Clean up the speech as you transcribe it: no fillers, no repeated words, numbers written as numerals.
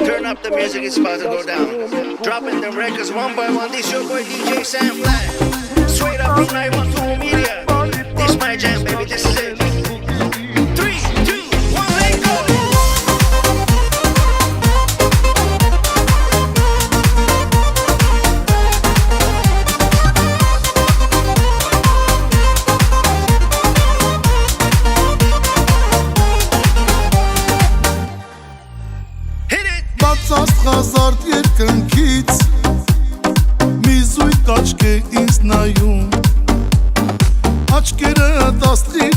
Turn up the music, it's about to go down. Dropping them records one by one. This your boy DJ Sam Flat. Straight up from 912 Media. This my jam, baby. This is it. 3, 2, 1, let go. Hit it. Աստղազարդ երկնքից մի զույգ աչք է ինձ նայում, աչքերը աստղի